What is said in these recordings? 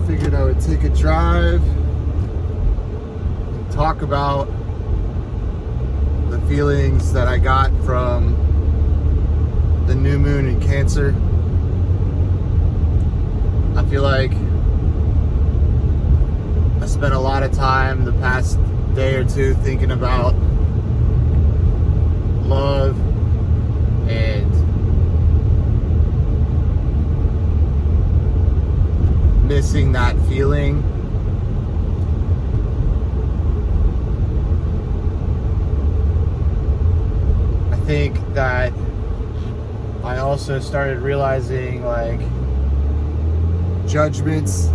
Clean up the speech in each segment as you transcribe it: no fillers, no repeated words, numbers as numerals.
figured I would take a drive and talk about the feelings that I got from the new moon in Cancer. I feel like I spent a lot of time the past day or two thinking about love and missing that feeling. I think that I also started realizing like judgments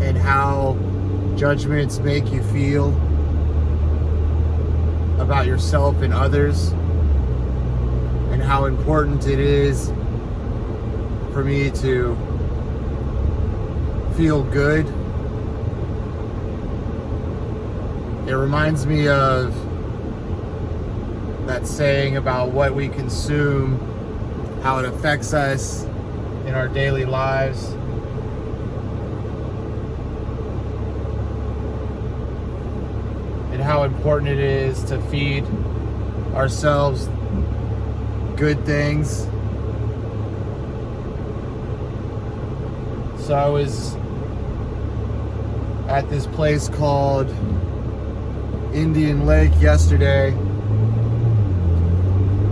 and how judgments make you feel about yourself and others, and how important it is for me to feel good. It reminds me of that saying about what we consume, how it affects us in our daily lives. And how important it is to feed ourselves good things. So I was at this place called Indian Lake yesterday,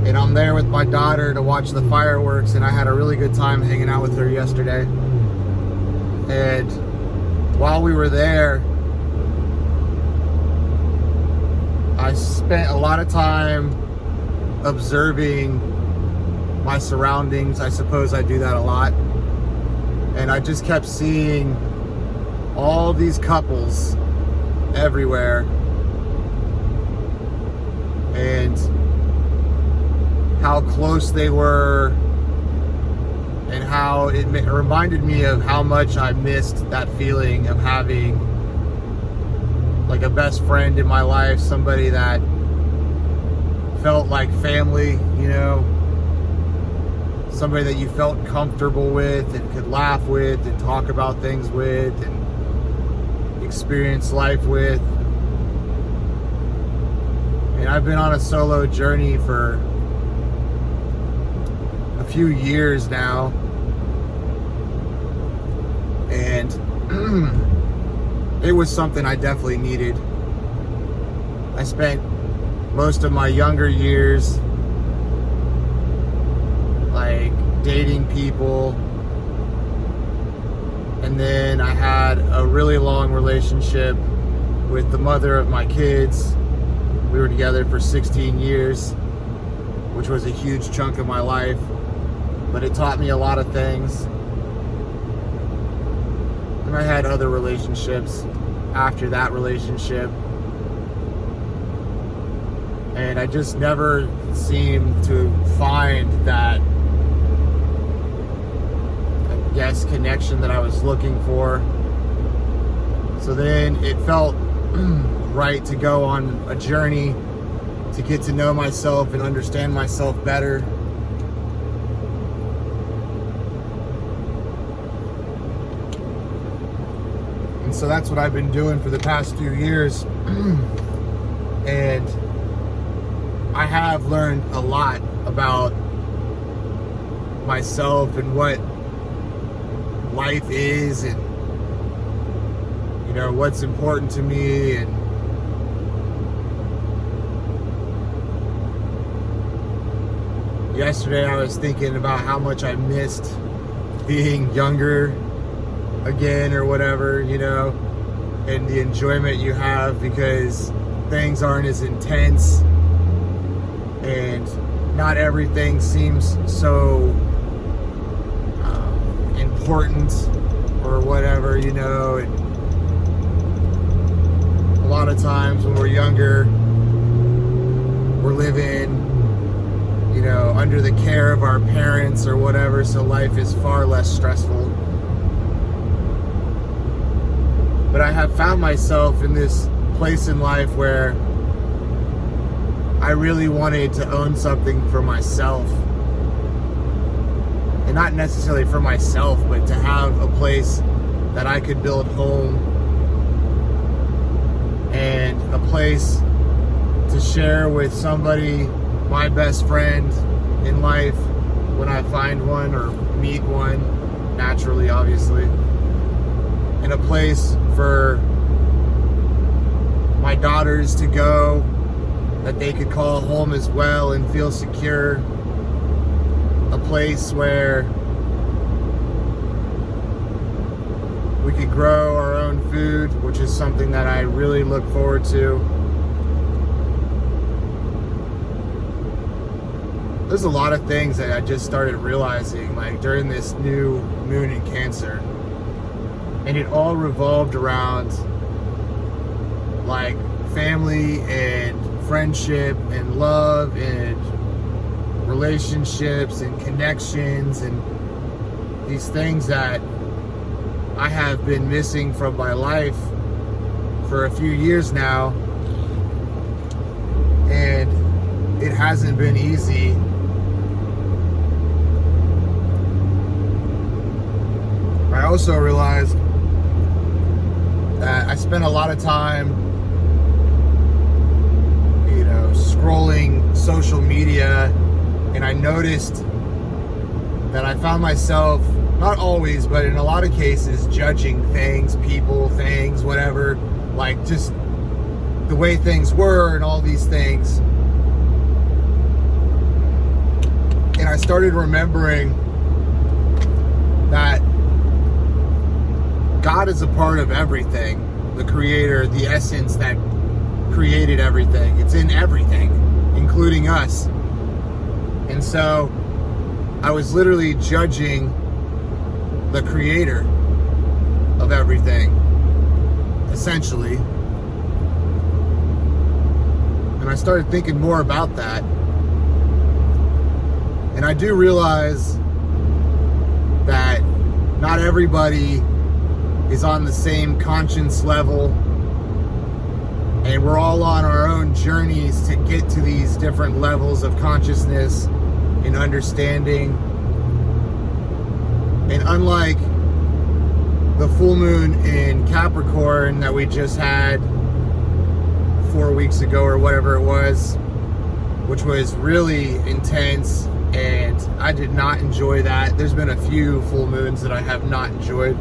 and I'm there with my daughter to watch the fireworks, and I had a really good time hanging out with her yesterday. And while we were there, I spent a lot of time observing my surroundings. I suppose I do that a lot. And I just kept seeing all these couples everywhere. And how close they were, and how it reminded me of how much I missed that feeling of having like a best friend in my life, somebody that felt like family, you know, somebody that you felt comfortable with and could laugh with and talk about things with and experience life with. And I've been on a solo journey for a few years now, and it was something I definitely needed. I spent most of my younger years like dating people, and then I had a really long relationship with the mother of my kids. We were together for 16 years, which was a huge chunk of my life, but it taught me a lot of things. And I had other relationships after that relationship, and I just never seemed to find that, I guess, connection that I was looking for. So then it felt right to go on a journey to get to know myself and understand myself better. And so that's what I've been doing for the past few years. And I have learned a lot about myself and what life is, and you know, what's important to me. And yesterday I was thinking about how much I missed being younger again, or whatever, you know, and the enjoyment you have because things aren't as intense and not everything seems so important or whatever, you know. And a lot of times when we're younger, we're living, you know, under the care of our parents or whatever, so life is far less stressful. But I have found myself in this place in life where I really wanted to own something for myself. and not necessarily for myself, but to have a place that I could build home and a place to share with somebody, my best friend in life, when I find one or meet one, naturally, obviously, and a place for my daughters to go that they could call home as well and feel secure, a place where we could grow our own food, which is something that I really look forward to. There's a lot of things that I just started realizing, like during this new moon in Cancer, and it all revolved around like family and friendship and love and relationships and connections and these things that I have been missing from my life for a few years now, and it hasn't been easy. I also realized that I spent a lot of time, scrolling social media, and I noticed that I found myself, not always, but in a lot of cases, judging things, people, things, whatever, like just the way things were and all these things. And I started remembering that God is a part of everything, the creator, the essence that created everything. It's in everything, including us. And so I was literally judging the creator of everything, essentially. And I started thinking more about that. And I do realize that not everybody is on the same conscience level, and we're all on our own journeys to get to these different levels of consciousness and understanding. And unlike the full moon in Capricorn that we just had 4 weeks ago or whatever it was, which was really intense, and I did not enjoy that. There's been a few full moons that I have not enjoyed.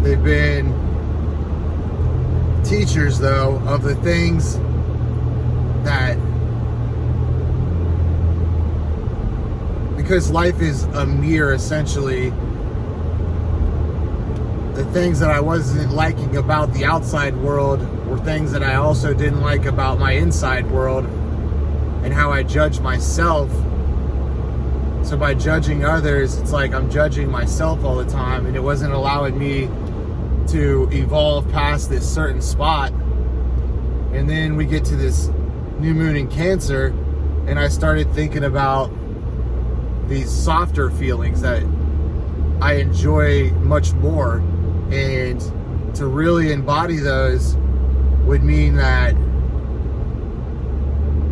They've been teachers, though, of the things that, because life is a mirror, essentially, the things that I wasn't liking about the outside world were things that I also didn't like about my inside world and how I judge myself. So by judging others, it's like I'm judging myself all the time, and it wasn't allowing me to evolve past this certain spot. And then we get to this new moon in Cancer, and I started thinking about these softer feelings that I enjoy much more, and to really embody those would mean that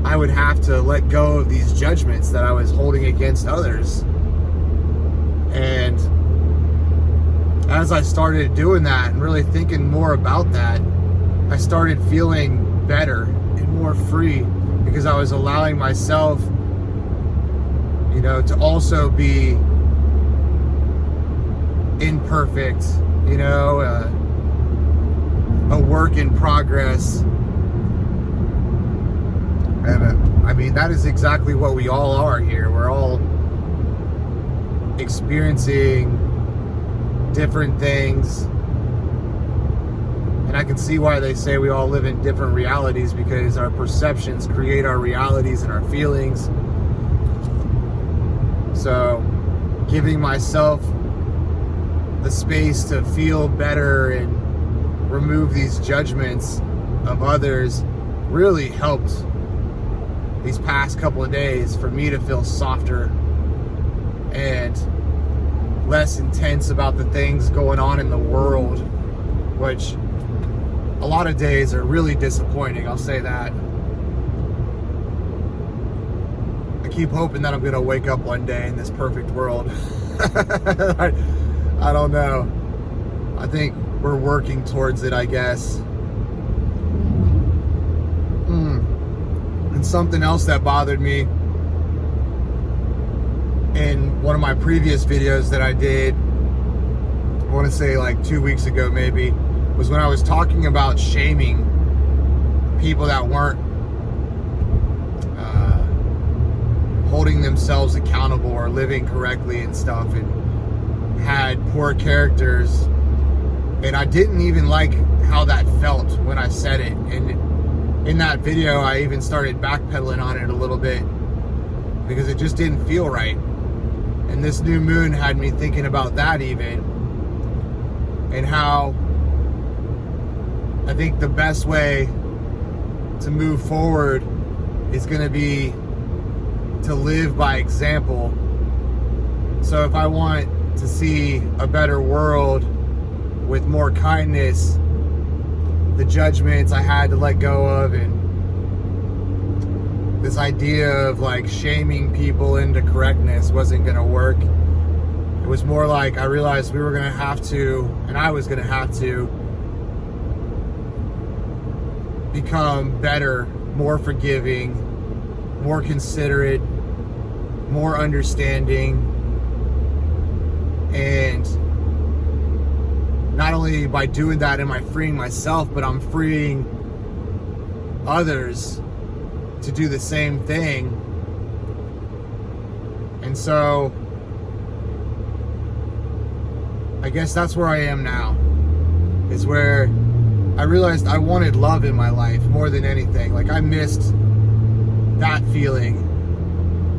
I would have to let go of these judgments that I was holding against others. And as I started doing that and really thinking more about that, I started feeling better and more free, because I was allowing myself, to also be imperfect, a work in progress. And I mean, that is exactly what we all are here. We're all experiencing different things, and I can see why they say we all live in different realities, because our perceptions create our realities and our feelings. So giving myself the space to feel better and remove these judgments of others really helped these past couple of days for me to feel softer and less intense about the things going on in the world, which a lot of days are really disappointing, I'll say that. I keep hoping that I'm gonna wake up one day in this perfect world. I don't know. I think we're working towards it, I guess. And something else that bothered me in one of my previous videos that I did, I want to say like 2 weeks ago maybe, was when I was talking about shaming people that weren't holding themselves accountable or living correctly and stuff, and had poor characters. And I didn't even like how that felt when I said it. And in that video, I even started backpedaling on it a little bit because it just didn't feel right. And this new moon had me thinking about that even, and how I think the best way to move forward is going to be to live by example. So if I want to see a better world with more kindness, the judgments I had to let go of, and this idea of like shaming people into correctness wasn't going to work. It was more like I realized we were going to have to, and I was going to have to become better, more forgiving, more considerate, more understanding. And not only by doing that am I freeing myself, but I'm freeing others to do the same thing. And so I guess that's where I am now, is where I realized I wanted love in my life more than anything. Like, I missed that feeling.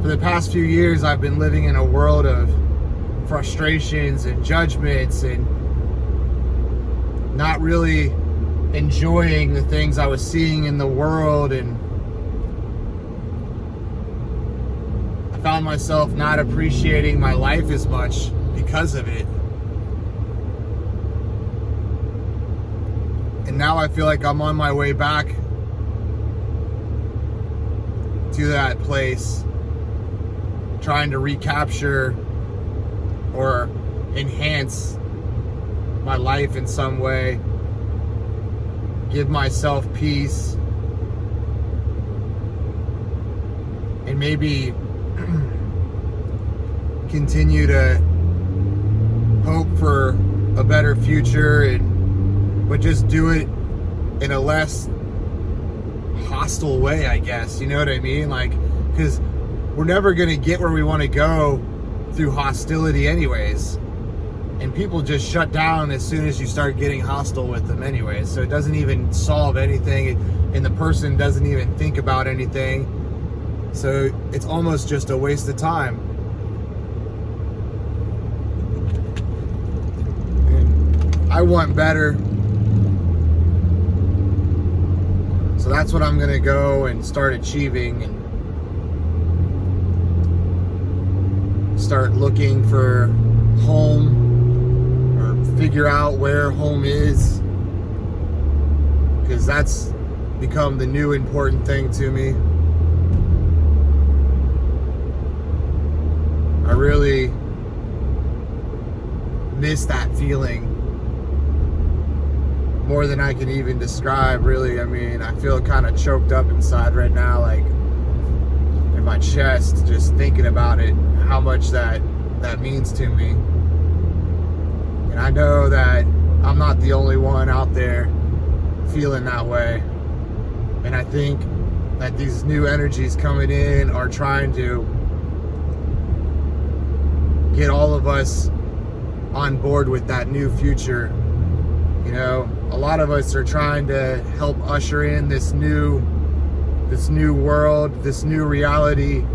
For the past few years, I've been living in a world of frustrations and judgments and not really enjoying the things I was seeing in the world, and I found myself not appreciating my life as much because of it. And now I feel like I'm on my way back to that place, trying to recapture or enhance my life in some way, give myself peace, and maybe continue to hope for a better future, but just do it in a less hostile way, I guess. You know what I mean? Like, because we're never going to get where we want to go through hostility anyways. And people just shut down as soon as you start getting hostile with them anyways. So it doesn't even solve anything, and the person doesn't even think about anything. So it's almost just a waste of time. And I want better. So that's what I'm gonna go and start achieving, and start looking for home, or figure out where home is, because that's become the new important thing to me. I really miss that feeling more than I can even describe, really. I mean, I feel kind of choked up inside right now, like in my chest, just thinking about it, how much that means to me. And I know that I'm not the only one out there feeling that way. And I think that these new energies coming in are trying to get all of us on board with that new future. You know, a lot of us are trying to help usher in this new world, this new reality.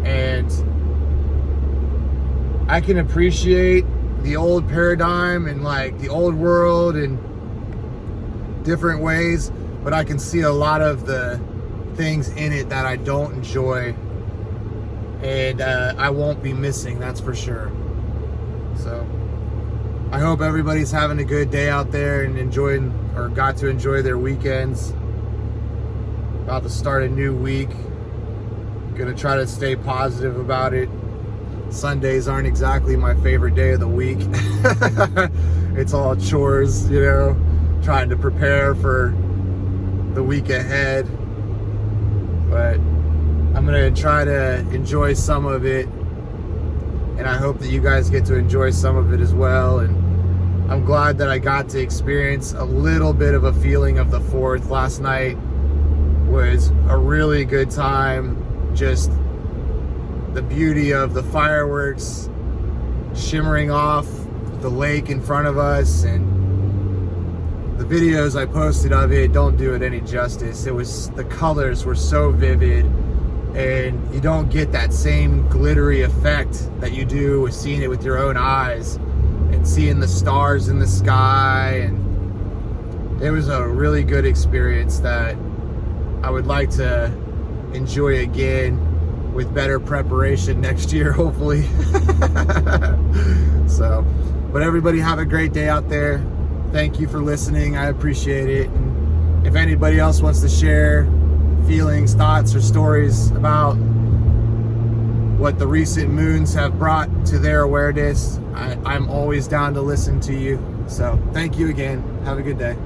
And I can appreciate the old paradigm and like the old world in different ways, but I can see a lot of the things in it that I don't enjoy, and I won't be missing, that's for sure. So I hope everybody's having a good day out there and enjoying, or got to enjoy, their weekends. About to start a new week. Gonna try to stay positive about it. Sundays aren't exactly my favorite day of the week. It's all chores, you know, trying to prepare for the week ahead. But I'm gonna try to enjoy some of it, and I hope that you guys get to enjoy some of it as well. And I'm glad that I got to experience a little bit of a feeling of the 4th. Last night was a really good time. Just the beauty of the fireworks shimmering off the lake in front of us, and the videos I posted of it don't do it any justice. The colors were so vivid, and you don't get that same glittery effect that you do with seeing it with your own eyes and seeing the stars in the sky. And it was a really good experience that I would like to enjoy again with better preparation next year, hopefully. So, but everybody have a great day out there. Thank you for listening. I appreciate it. And if anybody else wants to share feelings, thoughts, or stories about what the recent moons have brought to their awareness, I'm always down to listen to you. So thank you again. Have a good day.